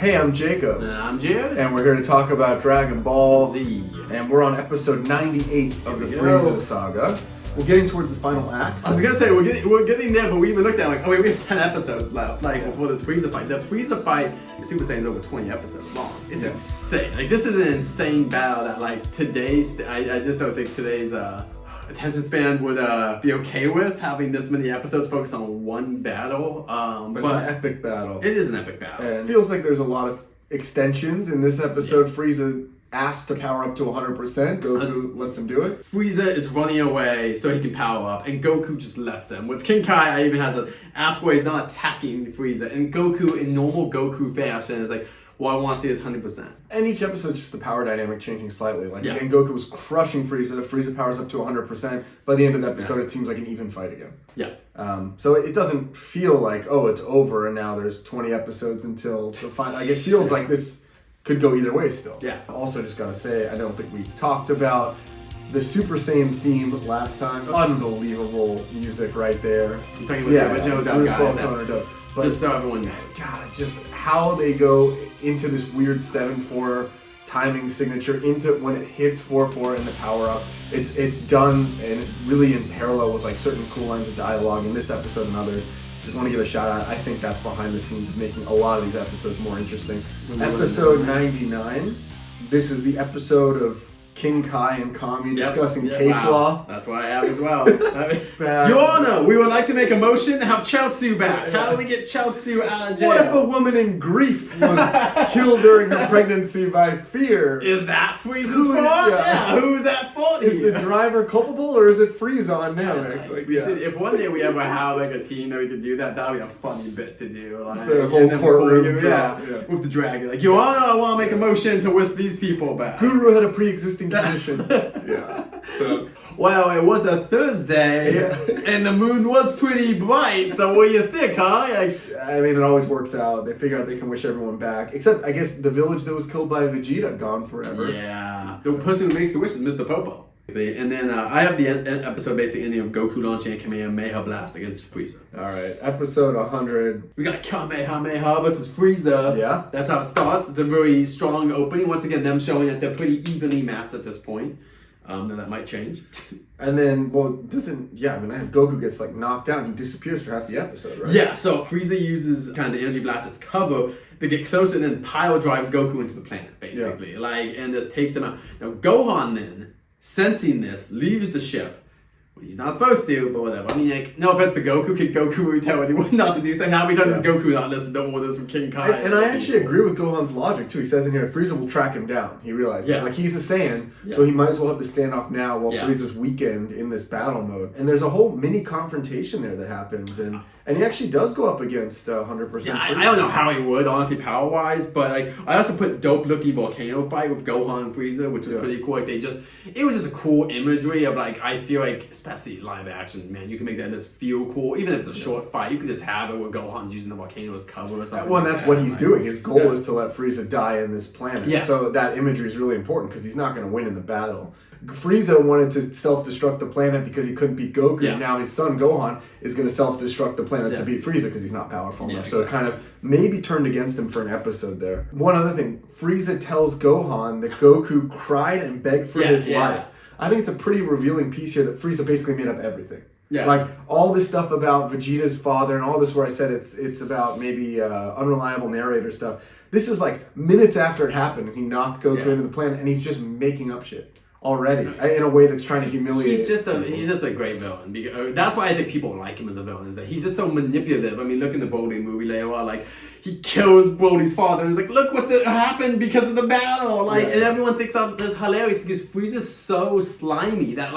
Hey, I'm Jacob. And I'm Jared. And we're here to talk about Dragon Ball Z. And we're on episode 98 of the Frieza saga. We're getting towards the final act. I was gonna say we're getting there, but we even looked at like, oh wait, we have 10 episodes left, before this Frieza fight. The Frieza fight, Super Saiyan's over 20 episodes long. It's insane. Like, this is an insane battle that I just don't think today's attention span would be okay with having this many episodes focused on one battle. But it's an epic battle. It is an epic battle. And it feels like there's a lot of extensions in this episode. Frieza asked to power up to 100%. Goku lets him do it. Frieza is running away so he can power up, and Goku just lets him. Which King Kai even has an ask where he's not attacking Frieza, and Goku, in normal Goku fashion, is like, well, I want to see this 100%. And each episode, just the power dynamic changing slightly. Like, again, Goku was crushing Frieza. Frieza powers up to 100%. By the end of the episode, it seems like an even fight again. Yeah. So it doesn't feel like, oh, it's over and now there's 20 episodes until the final. Like, it feels like this could go either way still. Yeah. Also, just gotta say, I don't think we talked about the Super Saiyan theme last time. Unbelievable music right there. He's talking about the original dub, guys. But just so everyone knows. God, just how they go into this weird 7-4 timing signature into when it hits 4-4 in the power up. It's done and really in parallel with like certain cool lines of dialogue in this episode and others. Just want to give a shout out. I think that's behind the scenes of making a lot of these episodes more interesting. Episode 99. This is the episode of King Kai and Kami discussing case law. That's what I have as well. Your Honor, we would like to make a motion to have Chaozu back. How do we get Chaozu out of jail? What if a woman in grief was killed during her pregnancy by fear? Is that Frieza's fault? Yeah, who's at fault? Is the driver culpable or is it Frieza on now? If one day we ever have like a team that we could do that, that'd be a funny bit to do. Like, the whole courtroom with the dragon. Like, Your Honor, I want to make a motion to whisk these people back. Guru had a pre-existing condition. So, well, it was a Thursday, and the moon was pretty bright, so what do you think, huh? I mean, it always works out. They figure out they can wish everyone back. Except, I guess, the village that was killed by Vegeta, gone forever. Yeah. The person who makes the wish is Mr. Popo. And then I have the episode basically ending of Goku launching a Kamehameha blast against Frieza. Alright, episode 100. We got Kamehameha versus Frieza. Yeah. That's how it starts. It's a very strong opening. Once again, them showing that they're pretty evenly matched at this point. Then that might change. And then, Goku gets like knocked out and he disappears for half the episode, right? Yeah, so Frieza uses kind of the energy blast as cover to get closer and then pile drives Goku into the planet, basically. And this takes him out. Now, Gohan then, sensing this, leaves the ship. Well, he's not supposed to, but whatever. I mean, like, no offense to Goku. Can Goku tell anyone not to do something? How many times does Goku not listen to orders from King Kai? And I actually agree with Gohan's logic, too. He says in here, Frieza will track him down. He realizes. Like, he's a Saiyan, so he might as well have the standoff now while Frieza's weakened in this battle mode. And there's a whole mini confrontation there that happens. And he actually does go up against 100%. Yeah, I don't know how he would, honestly, power-wise, but like I also put dope-looking volcano fight with Gohan and Frieza, which was pretty cool. Like, it was just a cool imagery of like, I feel like, especially live action, man, you can make that just feel cool. Even if it's a short fight, you can just have it where Gohan's using the volcano as cover or something. Well, and that's what he's doing. His goal is to let Frieza die in this planet. Yeah. So that imagery is really important because he's not going to win in the battle. Frieza wanted to self-destruct the planet because he couldn't beat Goku. Yeah. Now his son Gohan is going to self-destruct the planet to beat Frieza because he's not powerful enough. So it kind of maybe turned against him for an episode there. One other thing, Frieza tells Gohan that Goku cried and begged for his life. I think it's a pretty revealing piece here that Frieza basically made up everything. Yeah. Like all this stuff about Vegeta's father and all this where I said it's about maybe unreliable narrator stuff. This is like minutes after it happened and he knocked Goku into the planet and he's just making up shit already in a way that's trying to humiliate. He's just a great villain. That's why I think people like him as a villain, is that he's just so manipulative. I mean, look in the Brody movie later on, like he kills Brody's father and he's like, look what happened because of the battle. Like, and everyone thinks that's hilarious because Frieza's so slimy that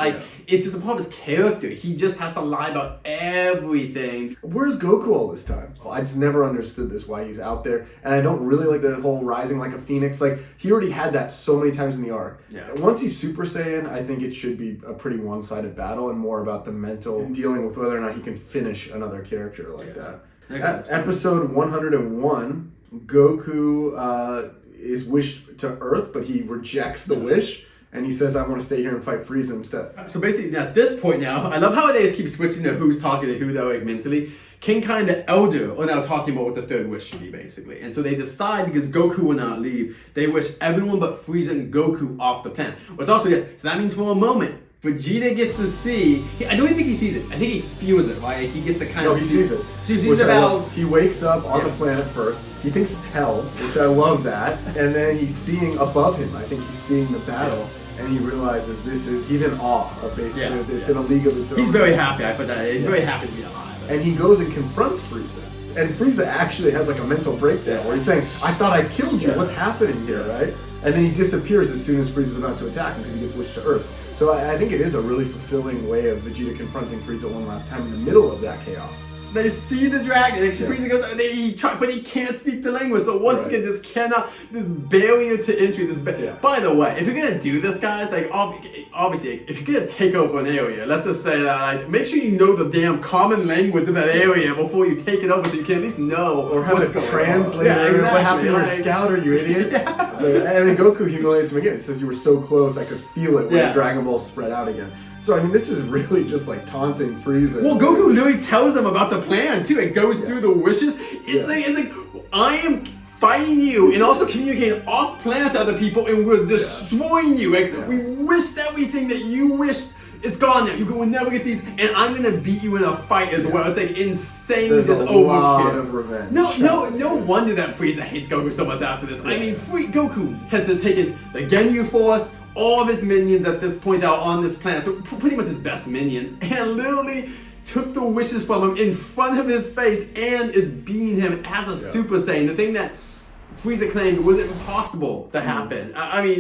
it's just a part of his character. He just has to lie about everything. Where's Goku all this time? Well, I just never understood this, why he's out there. And I don't really like the whole rising like a phoenix. Like, he already had that so many times in the arc. Yeah. Once he's Super Saiyan, I think it should be a pretty one-sided battle and more about the mental dealing with whether or not he can finish another character like that. Episode 101, Goku is wished to Earth, but he rejects the wish. And he says, I want to stay here and fight Frieza instead. So basically, at this point now, I love how they just keep switching to who's talking to who, though, like mentally. King Kai the Elder are now talking about what the third wish should be, basically. And so they decide, because Goku will not leave, they wish everyone but Frieza and Goku off the planet. What's also, yes, so that means for a moment, Vegeta gets to see, I don't even think he sees it, I think he feels it, right? He gets to kind of he sees it. So he sees about... He wakes up on the planet first, he thinks it's hell, which I love that, and then he's seeing above him, I think he's seeing the battle, and he realizes he's in awe of basically, it's in a league of its own. He's very happy, I put that in, he's very happy to be alive. And he goes and confronts Frieza. And Frieza actually has like a mental breakdown where he's saying, I thought I killed you, what's happening here, right? And then he disappears as soon as Frieza's about to attack him because he gets wished to Earth. So I think it is a really fulfilling way of Vegeta confronting Frieza one last time in the middle of that chaos. They see the dragon, Frieza goes, but he can't speak the language. So once again, this barrier to entry, By the way, if you're gonna do this, guys, like obviously, if you're gonna take over an area, let's just say that, like, make sure you know the damn common language of that area before you take it over, so you can at least know or have what's a translator. Exactly. What happened to your scouter, you idiot? And then Goku humiliates him again. He says, you were so close, I could feel it when the Dragon Ball spread out again. So, I mean, this is really just like taunting Frieza. Well, Goku literally tells them about the plan, too. It goes through the wishes. It's like, I am fighting you and also communicating off planet to other people, and we're destroying you. Like, we wished everything that you wished. It's gone now. You will never get these, and I'm gonna beat you in a fight as well. It's like insane, There's just a overkill. lot of revenge. No wonder that Frieza hates Goku so much after this. I mean, Goku has taken the Ginyu Force, all of his minions at this point that are on this planet, so pretty much his best minions, and literally took the wishes from him in front of his face and is beating him as a Super Saiyan. The thing that Frieza claimed was impossible to happen. I mean,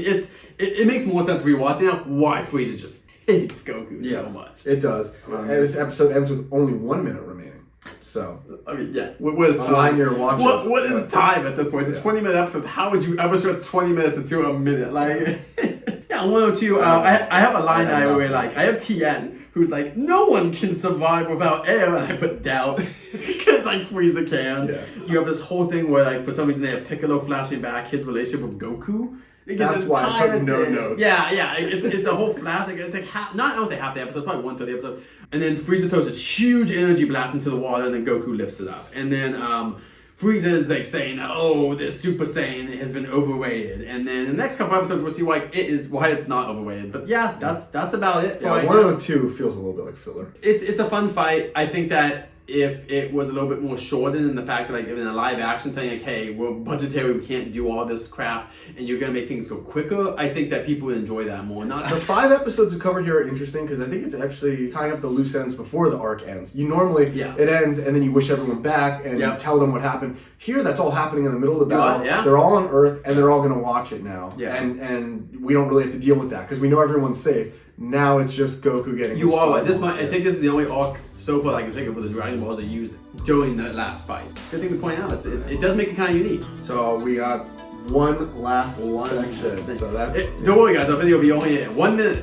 it makes more sense rewatching now why Frieza just hates Goku so much. It does. And this episode ends with only 1 minute remaining. So, I mean, what is time? Align your watches. What is time at this point? It's a 20-minute episode. How would you ever stretch 20 minutes into a minute? Like, 102. I have a line I really like. I have Tien, who's like, no one can survive without air, and I put doubt because like Frieza can. You have this whole thing where, like, for some reason they have Piccolo flashing back his relationship with Goku. That's why I took no notes. Yeah. It's a whole flash. It's like I don't say half the episode. It's probably 1/3 the episode. And then Frieza throws this huge energy blast into the water, and then Goku lifts it up. And then Frieza is like saying, "Oh, this Super Saiyan has been overrated." And then the next couple episodes, we'll see why it's not overrated. But yeah, that's about it. 102 feels a little bit like filler. It's a fun fight. I think that if it was a little bit more shortened in the fact that, like, in a live action thing, like, hey, we're budgetary, we can't do all this crap, and you're gonna make things go quicker, I think that people would enjoy that more. Not the 5 episodes we covered here are interesting because I think it's actually tying up the loose ends before the arc ends. You normally it ends and then you wish everyone back and tell them what happened. Here, that's all happening in the middle of the battle. They're all on Earth and they're all gonna watch it now. And we don't really have to deal with that because we know everyone's safe. Now it's just Goku getting. You are right. I think this is the only arc so far I can think of where the Dragon Balls are used during the last fight. Good thing to point out. It does make it kind of unique. So we got one last section. So don't worry, guys. Our video will be only 1 minute.